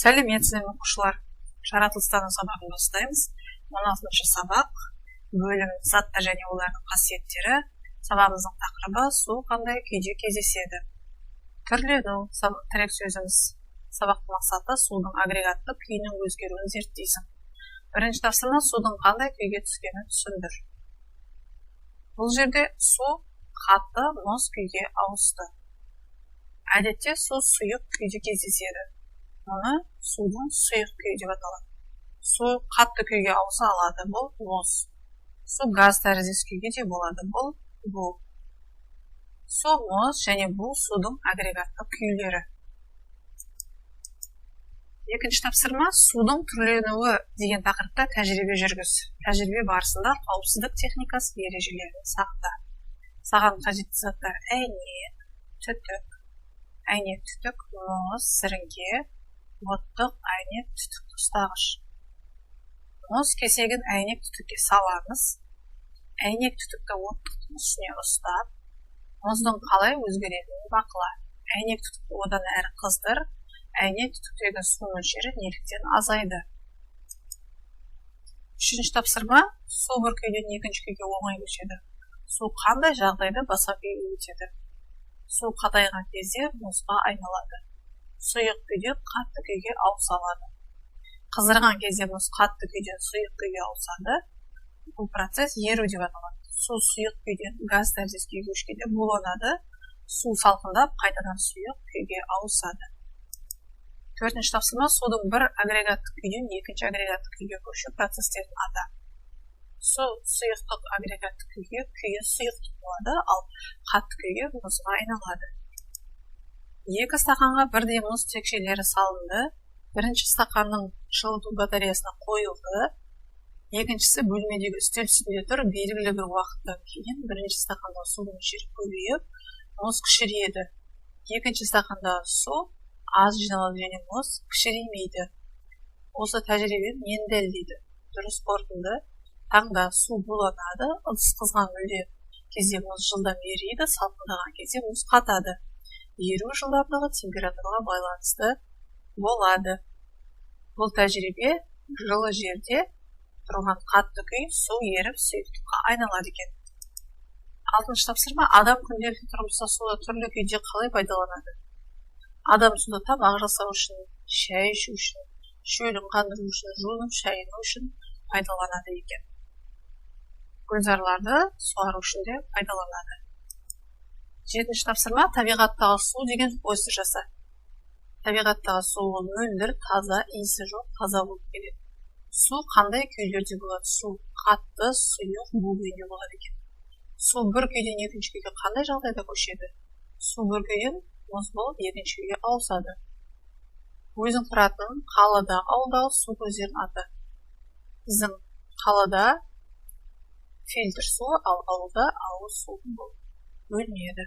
Сәлеметсіздер ме оқушылар? Жаратылыстану сабағын бастаймыз. 16-шы сабақ, бөлім заттар және олардың қасиеттері. Сабағымыздың тақырыбы су қандай күйде кездеседі. Түрлену тірек сөзіміз. Сабақтың мақсаты судың агрегатты күйінің өзгеруін зерттейсің. Бірінші тапсырма судың қандай күйге түскенін түсіндір. Бұл жерде су қатты мұз күйге ауысты. Әдетте су сұйық күйде кездеседі. Оны судың сұйық күйі деп аталады. Су қатты күйге ауыса алады, бұл мұз. Су газ тәріздес күйге де болады, бұл бу. Су, мұз және бу судың агрегатты күйлері. Екінші тапсырма судың түрленуі деген тақырыпта тәжірибе жүргіз. Тәжірибе барысында қауіпсіздік техникасы ережелерін сақта. Саған қажетті заттар әйнек, түтік, мұз, сіріңке, оттық, әйнек, түтік, ұстағыш. Мұз кесегін әйнек түтікке саламыз. Әйнек түтікті оттықтың үстіне ұстап, мұздың қалай өзгеретінін бақыла. Әйнек түтікті одан әрі қыздыр. Әйнек түтіктегі су мөлшері неліктен азайды. Үшінші тапсырма, су бір күйден екінші күйге оңай көшеді. Су қандай жағдайда басқа күйге өтеді. Су қатайған кезде мұзға айналады. Сұйық күйден қатты күйге ауыса алады. Қыздырған кезде мұз қатты күйден сұйық күйге ауысады. Бұл процесс еру деп аталады. Су сұйық күйден газ тәріздес күйге көшкенде буланады. Су салқындап, қайтадан сұйық күйге ауысады. Төртінші тапсырма, судың бір агрегатты күйден екінші агрегатты күйге көшу процестерін ата. Су сұйықтық агрегатты күйге, күйі сұйықтық болады, ал қатты күйге мұзға айналады. Екі стақанға бірдей мұз текшелері салынды. Бірінші стақанның жылыту батареясына қойылды. Екіншісі бөлмедегі үстел үстінде тұр, белгілі бір уақыттан кейін бірінші стақанда судың мөлшері көбейіп, мұз кішірейеді. Екінші стақанда су аз жиналады және мұз кішіреймейді. Осы тәжірибе нені дәлелдейді? Дұрыс қорытынды. Таңда су буланады, ыдыс қызған кезде мұз жылдам ериді, салқындаған кезде мұз қатады. Еру жылдамдығы температураға байланысты болады. Бұл тәжірибе жылы жерде тұрған қатты күй су еріп сұйықтыққа айналады екен. Алтыншы тапсырма, адам күнделікті тұрмыста суды түрлі күйде қалай пайдаланады? Адам суды тамақ жасау үшін, шай ішу үшін, шөлін қандыру үшін, жуынып шайыну үшін пайдаланады екен. Гүлзарларды суару үшін де пайдаланады. Жетінші тапсырма, табиғаттағы су деген ойсы жаса. Табиғаттағы су мөлдір, таза, иісі жоқ, таза болып келеді. Су қандай күйлерде болады? Су қатты, сұйық, бу күйінде болады екен. Су бір күйден екінші күйге қандай жағдайда көшеді? Су бір күйден мұз болып екінші күйге ауысады. Өзің тұратын қалада, ауылдағы су көздерінің аты. Біздің қалада фильтр су, ал ауылда ауыз су болып бөлінеді.